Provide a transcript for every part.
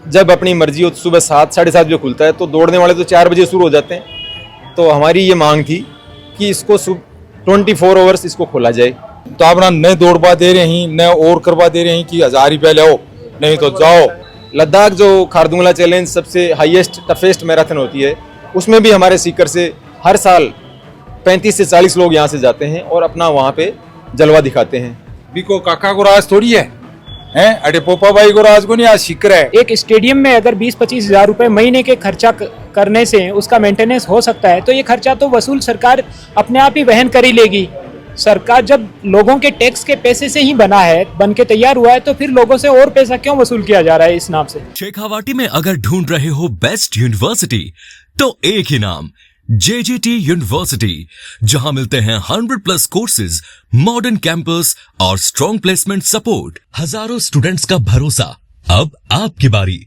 जब अपनी मर्जी हो तो सुबह 7 साढ़े 7 बजे खुलता है, तो दौड़ने वाले तो 4 बजे शुरू हो जाते हैं। तो हमारी ये मांग थी कि इसको 24 आवर्स इसको खोला जाए। तो आप ना न दौड़वा दे रहे हैं न और करवा दे रहे हैं कि 1000 रुपया ले आओ नहीं तो जाओ। लद्दाख जो खारदुंगला चैलेंज सबसे हाईएस्ट टफेस्ट मैराथन होती है, उसमें भी हमारे सीकर से हर साल 35 से 40 लोग यहाँ से जाते हैं और अपना वहाँ पे जलवा दिखाते हैं। बिको काका को राज थोड़ी है हैं, अरे पोपा भाई को राज को नहीं, आज शिक्र है। एक स्टेडियम में अगर 20-25 हजार रुपए महीने के खर्चा करने से उसका मेंटेनेंस हो सकता है, तो ये खर्चा तो वसूल सरकार अपने आप ही वहन कर ही लेगी। सरकार जब लोगों के टैक्स के पैसे से ही बना है, बन के तैयार हुआ है, तो फिर लोगों से और पैसा क्यों वसूल किया जा रहा है इस नाम से। शेखावाटी में अगर ढूंढ रहे हो बेस्ट यूनिवर्सिटी तो एक ही नाम, JJT यूनिवर्सिटी, जहां मिलते हैं 100+ कोर्सेज, मॉडर्न कैंपस और स्ट्रॉन्ग प्लेसमेंट सपोर्ट, हजारों स्टूडेंट्स का भरोसा। अब आपकी बारी,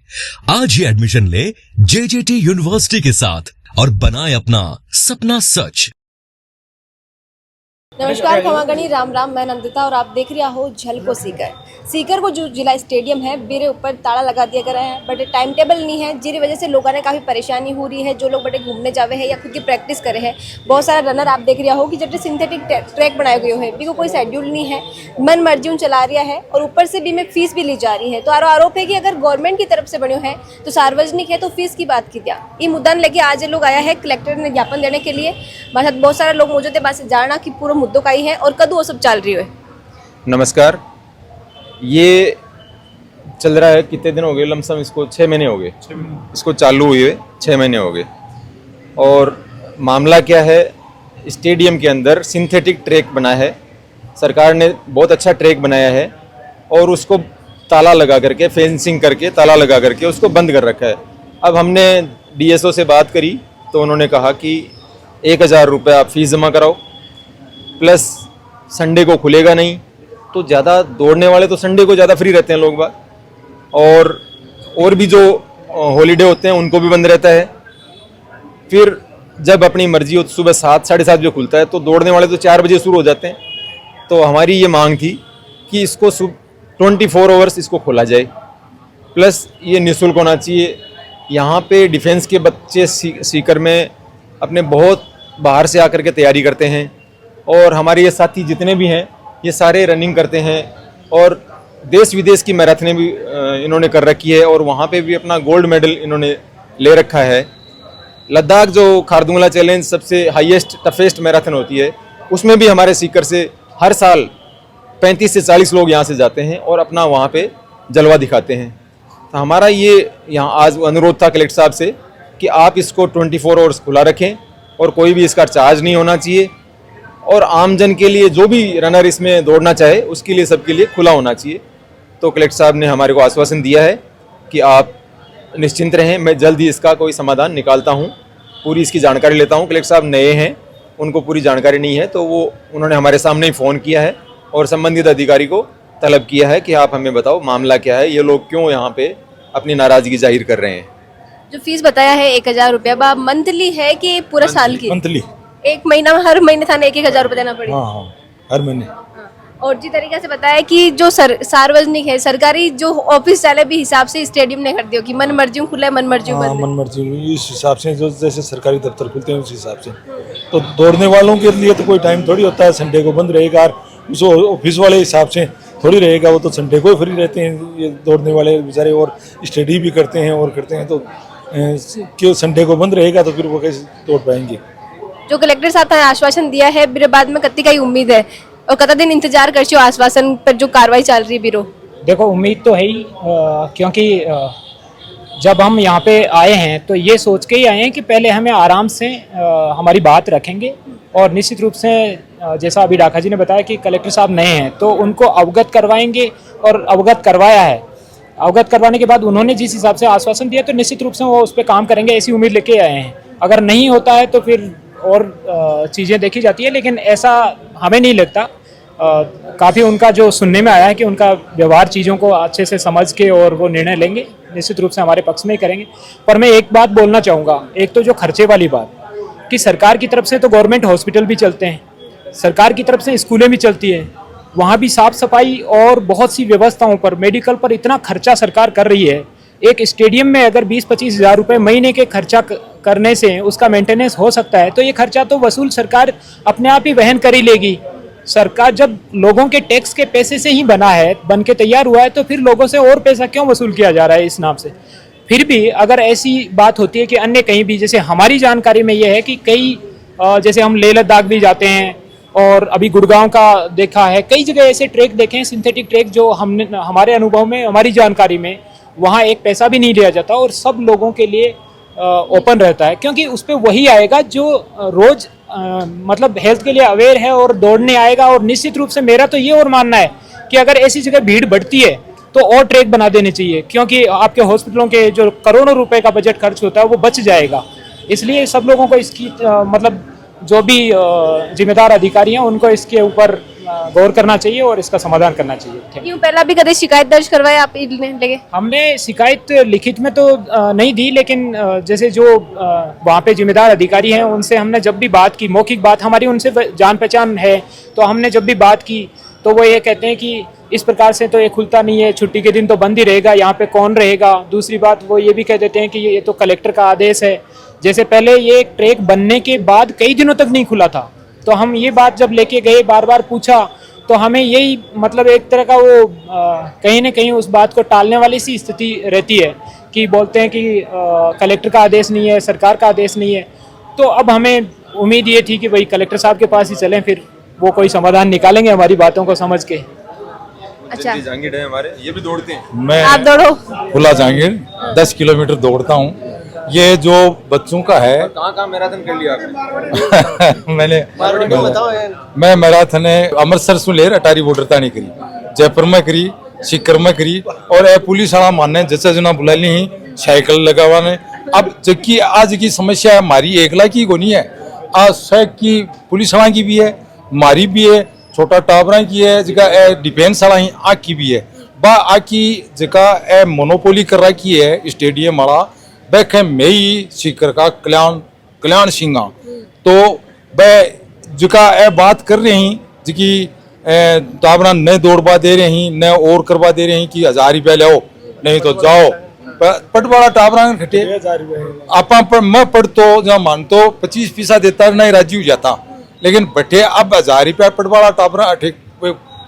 आज ही एडमिशन ले JJT यूनिवर्सिटी के साथ और बनाए अपना सपना सच। नमस्कार खमागणी, राम राम। मैं नंदिता और आप देख रहा हो झलको सीकर। सीकर को जो जिला स्टेडियम है मेरे ऊपर ताला लगा दिया गया है, बट टाइम टेबल नहीं है, जिस वजह से लोगों ने काफ़ी परेशानी हो रही है। जो लोग बड़े घूमने जावे हैं या खुद की प्रैक्टिस करे हैं, बहुत सारा रनर आप देख रहा हो कि जब सिंथेटिक ट्रैक बनाए गए हैं, भी कोई शेड्यूल नहीं है, मन मर्जी चला रहा है और ऊपर से भी में फीस भी ली जा रही है। तो आरोप है कि अगर गवर्नमेंट की तरफ से बने है तो सार्वजनिक है, तो फीस की बात की दिया। ये मुद्दा लेके आज लोग आया है कलेक्टर ने ज्ञापन देने के लिए। हमारे साथ बहुत सारे लोग मौजूद है, बात जानना कि पूरा मुद्दों का ही है और कद वो सब चल रही है। नमस्कार। ये चल रहा है, कितने दिन हो गए लमसम, इसको 6 महीने हो गए इसको चालू हुए, 6 महीने हो गए। और मामला क्या है, स्टेडियम के अंदर सिंथेटिक ट्रैक बना है, सरकार ने बहुत अच्छा ट्रैक बनाया है और उसको ताला लगा करके, फेंसिंग करके, ताला लगा करके उसको बंद कर रखा है। अब हमने DSO से बात करी तो उन्होंने कहा कि 1000 रुपये आप फीस जमा कराओ, प्लस संडे को खुलेगा नहीं। तो ज़्यादा दौड़ने वाले तो संडे को ज़्यादा फ्री रहते हैं लोग बाग, और भी जो हॉलीडे होते हैं उनको भी बंद रहता है। फिर जब अपनी मर्जी हो तो सुबह 7 साढ़े 7 बजे खुलता है, तो दौड़ने वाले तो 4 बजे शुरू हो जाते हैं। तो हमारी ये मांग थी कि इसको 24 आवर्स इसको खोला जाए, प्लस ये निःशुल्क होना चाहिए। यहाँ पे डिफेंस के बच्चे सीकर में अपने बहुत बाहर से आकर के तैयारी करते हैं, और हमारे ये साथी जितने भी हैं ये सारे रनिंग करते हैं और देश विदेश की मैराथनें भी इन्होंने कर रखी है और वहाँ पे भी अपना गोल्ड मेडल इन्होंने ले रखा है। लद्दाख जो खारदुंगला चैलेंज सबसे हाईएस्ट टफेस्ट मैराथन होती है, उसमें भी हमारे सीकर से हर साल 35 से 40 लोग यहाँ से जाते हैं और अपना वहाँ पे जलवा दिखाते हैं। तो हमारा ये यहाँ आज अनुरोध था कलेक्टर साहब से कि आप इसको 24 आवर्स खुला रखें और कोई भी इसका चार्ज नहीं होना चाहिए, और आमजन के लिए जो भी रनर इसमें दौड़ना चाहे उसके लिए, सबके लिए खुला होना चाहिए। तो कलेक्टर साहब ने हमारे को आश्वासन दिया है कि आप निश्चिंत रहें, मैं जल्द ही इसका कोई समाधान निकालता हूं, पूरी इसकी जानकारी लेता हूं। कलेक्टर साहब नए हैं, उनको पूरी जानकारी नहीं है, तो उन्होंने हमारे सामने ही फ़ोन किया है और संबंधित अधिकारी को तलब किया है कि आप हमें बताओ मामला क्या है, ये लोग क्यों यहाँ पे अपनी नाराज़गी जाहिर कर रहे हैं। जो फीस बताया है 1000 रुपया मंथली है कि पूरा साल की? मंथली, एक महीना में हर महीने थाने 1,000 रुपये देना पड़ेगा। हाँ हर महीने। और जिस तरीके से बताया कि जो सार्वजनिक है, सरकारी जो ऑफिस चाले भी हिसाब से स्टेडियम ने कर दियो कि मन मर्जी खुला है, मन मर्जी बंद है। मन मर्जी इस हिसाब से, जो जैसे सरकारी दफ्तर खुलते हैं उस हिसाब से। तो दौड़ने वालों के लिए तो कोई टाइम थोड़ी होता है, संडे को बंद रहेगा, उस ऑफिस वाले हिसाब से थोड़ी रहेगा, वो तो संडे को फ्री रहते हैं ये दौड़ने वाले बेचारे, और स्टडी भी करते हैं और करते हैं। तो क्यों संडे को बंद रहेगा तो फिर वो कैसे दौड़ पाएंगे। जो कलेक्टर साहब ने आश्वासन दिया है, मेरे बाद में कत्ती का ही उम्मीद है और कता दिन इंतजार कर छो आश्वासन पर जो कार्रवाई चल रही है बिरो? देखो, उम्मीद तो है ही, क्योंकि जब हम यहाँ पे आए हैं तो ये सोच के ही आए हैं कि पहले हमें आराम से हमारी बात रखेंगे, और निश्चित रूप से जैसा अभी डाका जी ने बताया कि कलेक्टर साहब नए हैं तो उनको अवगत करवाएंगे, और अवगत करवाया है। अवगत करवाने के बाद उन्होंने जिस हिसाब से आश्वासन दिया तो निश्चित रूप से वो उस पर काम करेंगे, ऐसी उम्मीद लेके आए हैं। अगर नहीं होता है तो फिर और चीज़ें देखी जाती है, लेकिन ऐसा हमें नहीं लगता। काफ़ी उनका जो सुनने में आया है कि उनका व्यवहार चीज़ों को अच्छे से समझ के और वो निर्णय लेंगे, निश्चित रूप से हमारे पक्ष में ही करेंगे। पर मैं एक बात बोलना चाहूँगा, एक तो जो खर्चे वाली बात कि सरकार की तरफ से तो गवर्नमेंट हॉस्पिटल भी चलते हैं, सरकार की तरफ से स्कूलें भी चलती है, वहाँ भी साफ सफाई और बहुत सी व्यवस्थाओं पर, मेडिकल पर इतना खर्चा सरकार कर रही है। एक स्टेडियम में अगर 20-25 हज़ार रुपये महीने के खर्चा करने से उसका मेंटेनेंस हो सकता है, तो ये खर्चा तो वसूल सरकार अपने आप ही वहन कर ही लेगी। सरकार जब लोगों के टैक्स के पैसे से ही बना है, बन के तैयार हुआ है, तो फिर लोगों से और पैसा क्यों वसूल किया जा रहा है इस नाम से। फिर भी अगर ऐसी बात होती है कि अन्य कहीं भी, जैसे हमारी जानकारी में ये है कि कई जैसे हम लेह लद्दाख भी जाते हैं और अभी गुड़गांव का देखा है, कई जगह ऐसे ट्रैक देखे हैं, सिंथेटिक ट्रैक, जो हमने हमारे अनुभव में, हमारी जानकारी में, वहाँ एक पैसा भी नहीं लिया जाता और सब लोगों के लिए ओपन रहता है, क्योंकि उस पर वही आएगा जो रोज मतलब हेल्थ के लिए अवेयर है और दौड़ने आएगा। और निश्चित रूप से मेरा तो ये और मानना है कि अगर ऐसी जगह भीड़ बढ़ती है तो और ट्रैक बना देने चाहिए, क्योंकि आपके हॉस्पिटलों के जो करोड़ों रुपए का बजट खर्च होता है वो बच जाएगा। इसलिए सब लोगों को इसकी मतलब जो भी जिम्मेदार अधिकारी हैं उनको इसके ऊपर गौर करना चाहिए और इसका समाधान करना चाहिए। क्यों पहला भी कभी शिकायत दर्ज करवाए आप लेके? हमने शिकायत लिखित में तो नहीं दी, लेकिन जैसे जो वहाँ पे जिम्मेदार अधिकारी हैं उनसे हमने जब भी बात की, मौखिक बात हमारी उनसे जान पहचान है, तो हमने जब भी बात की तो वो ये कहते हैं कि इस प्रकार से तो ये खुलता नहीं है, छुट्टी के दिन तो बंद ही रहेगा, यहाँ पे कौन रहेगा। दूसरी बात वो ये भी कह देते हैं कि ये तो कलेक्टर का आदेश है। जैसे पहले ये ट्रैक बनने के बाद कई दिनों तक नहीं खुला था, तो हम ये बात जब लेके गए, बार बार पूछा, तो हमें यही मतलब एक तरह का वो कहीं ना कहीं उस बात को टालने वाली सी स्थिति रहती है कि बोलते हैं कि कलेक्टर का आदेश नहीं है, सरकार का आदेश नहीं है। तो अब हमें उम्मीद ये थी कि भाई कलेक्टर साहब के पास ही चलें, फिर वो कोई समाधान निकालेंगे हमारी बातों को समझ के। अच्छा, जहांगीर है हमारे, ये भी दौड़ते हैं। मैं आप दौड़ो। खुला जहांगीर 10 किलोमीटर दौड़ता हूँ। ये जो बच्चों का है कहाँ मैराथन कर लिया आपने? मैं मैराथन अमृतसर से लेर अटारी बॉर्डर तानी करी, जयपुर में करी, सीकर में करी, और ए पुलिस वाला मानने जैसे जना बुला ली ही साइकिल लगावा ने। अब जबकि आज की समस्या हमारी एकला की को नहीं है, आज शहर की पुलिस वाला की भी है, हमारी भी है, छोटा टाबरा की है, जगह डिफेंस वाला ही आग की भी है। बा आकी जगह मोनोपोली कर रखी है स्टेडियम वाला, बैक मैं ही सीकर का कल्याण सिंह। तो वह जिका बात कर रही जिकी टाबरा न दौड़वा दे रही, न और करवा दे रही कि 1000 रुपया लाओ नहीं तो जाओ। पटवाड़ा टाबरा खटे आप मैं पढ़तो जहाँ मानतो 25 पैसा देता नहीं राजी हो जाता, लेकिन बटे अब 1000 रुपया पटवाड़ा टाबरा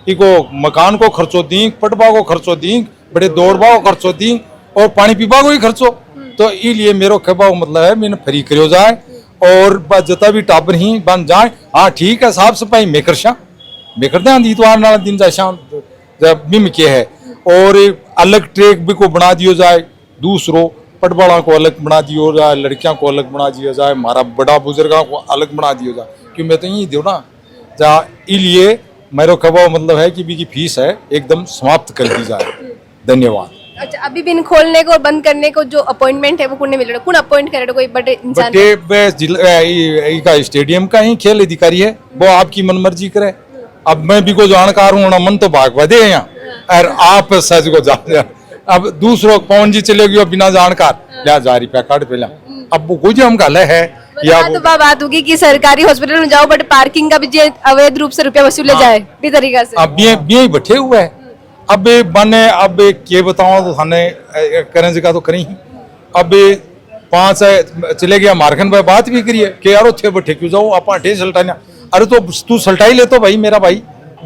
को मकान को खर्चो दी, पटवा को खर्चो दी, बड़े दौड़वा को खर्चो दी, और पानी पीवा को ही खर्चो। तो इसलिए मेरो कहवा मतलब है मैंने फ्री करो जाए और जता भी टाबर ही बन जाए। हाँ ठीक है, साफ सफाई मैं कर दे इतवार ना दिन जा शाम जब बिम के है, और अलग ट्रैक भी को बना दियो जाए, दूसरों पटवाड़ा को अलग बना दियो जाए, लड़कियां को अलग बना दिया जाए, हमारा बड़ा बुजुर्गों को अलग बना दियो जाए। क्यों मैं तो यही दो ना जा, इसलिए मेरो कहवा मतलब है कि भी की फीस है एकदम समाप्त कर दी जाए। धन्यवाद। अच्छा, अभी भी खोलने को बंद करने को जो अपॉइंटमेंट है वो कौन मिल रहा है? कौन अपॉइंट करे कोई बड़े इंसान? बटे स्टेडियम का ही खेल अधिकारी है, वो आपकी मनमर्जी करे। अब मैं भी को जानकार हूँ ना, मन तो भागवा दे यहाँ, और आप सच को जान। अब दूसरों पवन जी चले गए बिना जानकार, या 1000 रुपया काट पहला। अब वो कुछ हम गल है या तो बात होगी कि सरकारी हॉस्पिटल में जाओ बट पार्किंग का भी जे अवैध रूप से रुपया वसूले जाए इस तरीका से। अब ये बैठे हुए है। अब बने अब के बताओ तो थाने करें जगह तो करें ही। अब 5 चले गया मारखन भाई बात भी करिए कि यार थे बैठे क्यों जाओ आप अठे सल्टाना। अरे तो तू सल्टाई ले तो भाई मेरा भाई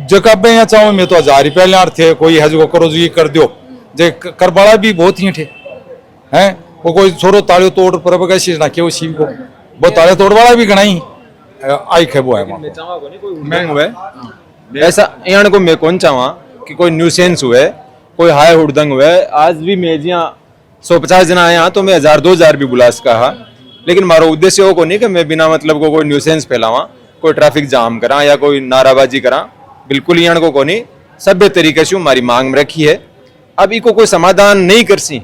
जगह पे यहाँ चाहो मैं तो 1000 रुपया लार थे कोई है जो करो जी कर दो जे करबाड़ा भी बहुत ही थे हैं। वो कोई छोरो ताड़ियो तोड़ पर कैसे ना के वो शिव को वो ताड़े तोड़ वाला भी गणा ही आई खे वो है मैं हुए ऐसा यहाँ को मैं कौन चाहवा कि कोई न्यूसेंस हुए कोई हाय हुड़दंग हुए। आज भी मैं यहाँ 150 जना आए यहाँ तो मैं 1000-2000 भी बुला सका, लेकिन मारो उद्देश्य वो को नहीं कि मैं बिना मतलब को कोई न्यूसेंस फैलावा, कोई ट्रैफिक जाम करा या कोई नाराबाजी करा। बिल्कुल यहाँ को नहीं, सभ्य तरीके से हमारी मांग में रखी है। अब इको कोई समाधान नहीं कर सी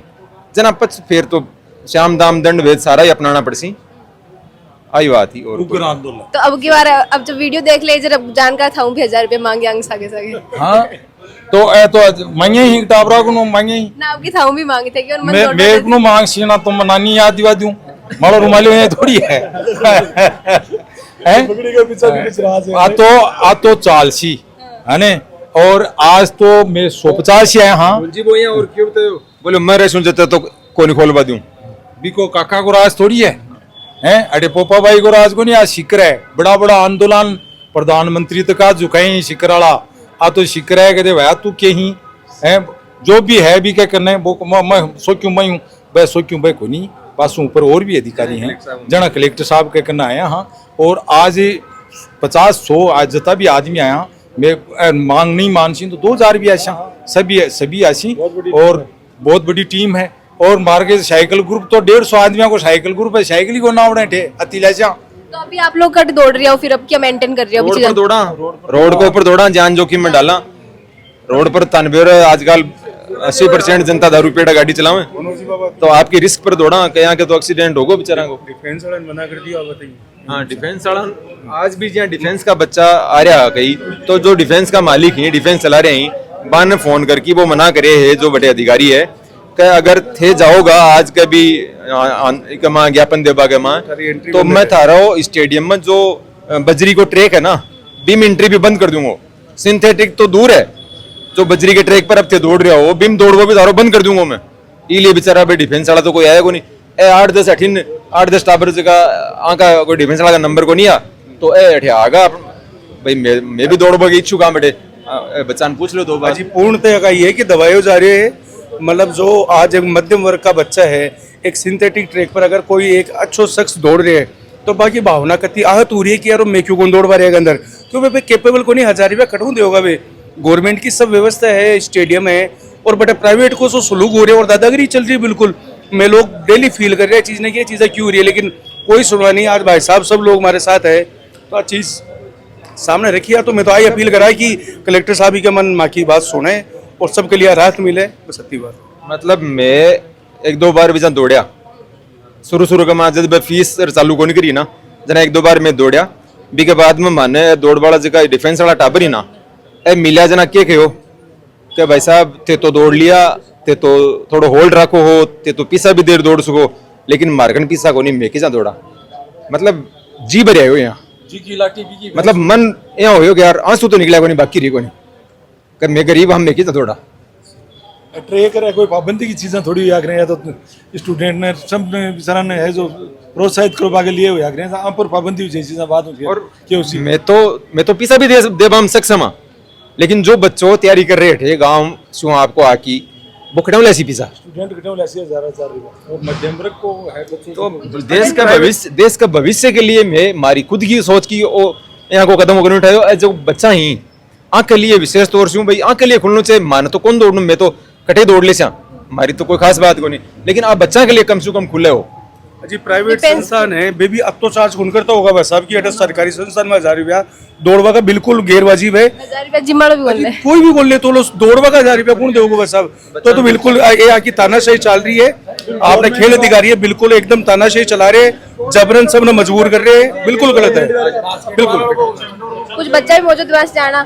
जना पच फिर तो श्याम दाम दंड भेद सारा ही अपनाना पड़सी आई बात ही। और तो अब की बार अब जब वीडियो देख ले जरा जानकार था भी 1000 रुपए मांगे आंग सागे सागे। हाँ तो ए तो मांगे ही टाबरा को मांगे ही ना आपकी था भी मांगे थे कि और मन मैं को मांग सी ना तुम नानी याद दिवा दूं मारो रुमाली में थोड़ी है आ तो चाल सी है ने। और आज तो मैं 150 आए। हाँ जी वो यहाँ और क्यों तो बोले मैं रेशू जते तो कोनी खोलवा दूं। बिको काका को राज थोड़ी है हैं अरे पोपा भाई को राज को नहीं आज शिक्र है बड़ा बड़ा आंदोलन प्रधानमंत्री तक आज झुकाई शिक्र वाला आ तो शिक्र है कहते भाई तू के ही है जो भी है भी क्या करना है वो मैं सो क्यों मैं हूँ भाई सो क्यों भाई को नहीं बस ऊपर और भी अधिकारी हैं जना कलेक्टर साहब के करना आया हाँ और आज 50-100 आज जितना भी आदमी आया मैं मांग नहीं मानसी तो 2000 भी ऐसा सभी ऐसी और बहुत बड़ी टीम है और मार्केट साइकिल ग्रुप तो 150 आदमियों को साइकिल ग्रुप है साइकिल ही को ना उड़े थे अतिलाचा। तो अभी आप लोग कट दौड़ रहे हो फिर अब क्या मेंटेन कर रहे हो? रोड पर दौड़ा रोड के ऊपर दौड़ा जान जोखिम में डाला रोड पर तनबीर आजकल 80% जनता दारू पेड़ा गाड़ी चलावे तो आपकी रिस्क पर दौड़ा कहीं आके तो एक्सीडेंट होगा बेचारा को। डिफेंस वाले ने मना कर दिया बताइए। हाँ डिफेंस वाला आज भी जहाँ डिफेंस का बच्चा आ रहा कहीं तो जो डिफेंस का मालिक है डिफेंस चला रहे हैं बान ने फोन करके वो मना करे है जो बड़े अधिकारी है कि अगर थे जाओगा आज कभी माँ ज्ञापन देबा के माँ तो मैं था रहा हूँ स्टेडियम में जो बजरी को ट्रैक है ना बीम एंट्री भी बंद कर दूंगा सिंथेटिक तो दूर है जो बजरी के ट्रैक पर अब थे दौड़ रहा हो बीम दौड़ भी तारो बंद कर दूंगा मैं इसलिए बेचारा भाई डिफेंस वाला तो कोई आएगा नहीं 8-10 टावर जगह आका कोई डिफेंस वाला का नंबर को नहीं आ तो अठे आगा भाई मैं भी दौड़ बगे इच्छुक बेटे बच्चा ने पूछ लो दो बार जी पूर्णतः का ये है कि दवाइयों जा रही है मतलब जो आज एक मध्यम वर्ग का बच्चा है एक सिंथेटिक ट्रैक पर अगर कोई एक अच्छो शख्स दौड़ रहे है तो बाकी भावना कति आहत हो रही है कि यार मैं क्यों कौन दौड़ पा रहेगा अंदर क्यों भाई कैपेबल को नहीं 1000 रुपया कटू देगा भाई गवर्नमेंट की सब व्यवस्था है स्टेडियम है और बटे प्राइवेट को सो सुलूक हो रहे हैं और दादागिरी चल रही है बिल्कुल मैं लोग डेली फील कर रहे हैं चीज़ नहीं कि चीज़ें क्यों हो रही है लेकिन कोई सुनवाई नहीं। आज भाई साहब सब लोग हमारे साथ है तो आज चीज़ सामने रखी है तो मैं तो आई अपील करा कि कलेक्टर साहब ही का मन माँ की बात सुने और सबके लिए राहत मिले बस इतनी बात। मतलब मैं 1-2 बार भी जहाँ दौड़िया शुरू का मैं जब फीस चालू को नहीं करी ना जना 1-2 बार मैं दौड़िया बी के बाद में माने दौड़ वाला जगह डिफेंस वाला टाबर ही ना ए मिलिया जना के कहो कि भाई साहब ते तो दौड़ लिया ते तो थोड़ा होल्ड रखो हो ते तो पीसा भी देर दौड़ सको लेकिन मार्गन पीसा को नहीं मैं जा दौड़ा मतलब जी भरे हो यहाँ जी की लाठी भी की मतलब मन यहाँ हो यार आंसू तो निकला को नहीं बाकी रही को नहीं कर मैं गरीब हम मैं जा दौड़ा ट्रेकर है कोई पाबंदी की चीजें थोड़ी आग रहे हैं तो स्टूडेंट ने सब ने बेचारा ने है जो प्रोत्साहित करो आगे लिए हुए आग रहे हैं आप पर पाबंदी हुई चीजें बात होती है और क्यों सी मैं तो पीसा भी दे हम सक्षम लेकिन जो बच्चों तैयारी कर रहे थे गांव से आपको आकी वो खटौले ऐसी पीसा स्टूडेंट कटौले ऐसी 1000 रुपया और मध्यम वर्ग को है बच्चों तो देश का भविष्य के लिए मैं मारी खुद की सोच की यहाँ को कदम नहीं उठाया जो बच्चा ही आँख के लिए विशेष तौर से भाई आँख के लिए खुलना चाहिए माने तो कौन दौड़ू मैं तो कटे दौड़ ले हमारी तो कोई खास बात को नहीं लेकिन आप बच्चा के लिए कम से कम खुले हो जी प्राइवेट संस्थान है बेबी अब तो चार्ज कौन करता होगा बस साहब की अटक सरकारी संस्थान में 1000 रुपया दौड़वा का बिल्कुल गैर वाजिब है। 1000 रुपया जिम्माड़ो भी बोल रहे हैं। कोई भी बोल ले तो दौड़वा का 1000 रुपया कौन देगा बस साहब तो बिल्कुल ये आकी तानाशाही चल रही है आपने खेल अधिकारी है बिल्कुल एकदम तानाशाही चला रहे जबरन सब ने मजबूर कर रहे हैं बिल्कुल गलत है बिल्कुल। कुछ बच्चा भी मौजूद वहाँ से जाना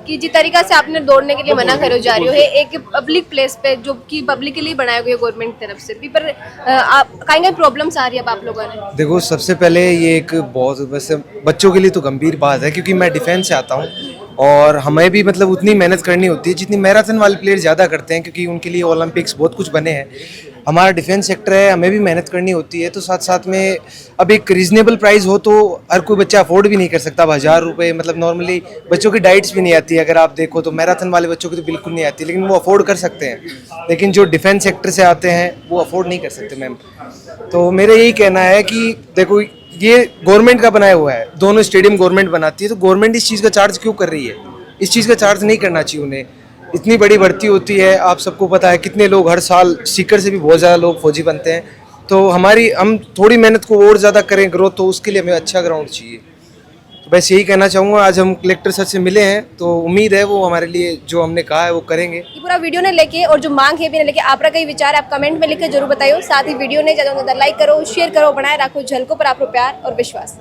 कि जिस तरीका से आपने दौड़ने के लिए मना करो जा रही हो है एक पब्लिक प्लेस पे जो कि पब्लिक के लिए बनाया गया गवर्नमेंट की तरफ से भी पर आप कहीं प्रॉब्लम्स आ रही है अब आप लोगों ने? देखो सबसे पहले ये एक बहुत वैसे बच्चों के लिए तो गंभीर बात है क्योंकि मैं डिफेंस से आता हूँ और हमें भी मतलब उतनी मेहनत करनी होती है जितनी मैराथन वाले प्लेयर ज़्यादा करते हैं क्योंकि उनके लिए ओलंपिक्स बहुत कुछ बने हैं। हमारा डिफेंस सेक्टर है हमें भी मेहनत करनी होती है तो साथ साथ में अब एक रीजनेबल प्राइस हो तो हर कोई बच्चा अफोर्ड भी नहीं कर सकता। अब 1000 रुपये मतलब नॉर्मली बच्चों की डाइट्स भी नहीं आती है अगर आप देखो तो मैराथन वाले बच्चों की तो बिल्कुल नहीं आती लेकिन वो अफोर्ड कर सकते हैं लेकिन जो डिफेंस सेक्टर से आते हैं वो अफोर्ड नहीं कर सकते मैम। तो मेरा यही कहना है कि देखो ये गवर्नमेंट का बनाया हुआ है दोनों स्टेडियम गवर्नमेंट बनाती है तो गवर्नमेंट इस चीज़ का चार्ज क्यों कर रही है? इस चीज़ का चार्ज नहीं करना चाहिए उन्हें। इतनी बड़ी भर्ती होती है आप सबको पता है कितने लोग हर साल सीकर से भी बहुत ज़्यादा लोग फौजी बनते हैं तो हम थोड़ी मेहनत को और ज़्यादा करें ग्रोथ तो उसके लिए हमें अच्छा ग्राउंड चाहिए। तो बस यही कहना चाहूँगा आज हम कलेक्टर सर से मिले हैं तो उम्मीद है वो हमारे लिए जो हमने कहा है वो करेंगे। ये पूरा वीडियो ने लेके और जो मांग है भी ने लेके आपका कई विचार आप कमेंट में लिख के जरूर बताइए। साथ ही वीडियो ने ज़्यादा लाइक करो शेयर करो बनाए रखो झलकों पर आप प्यार और विश्वास।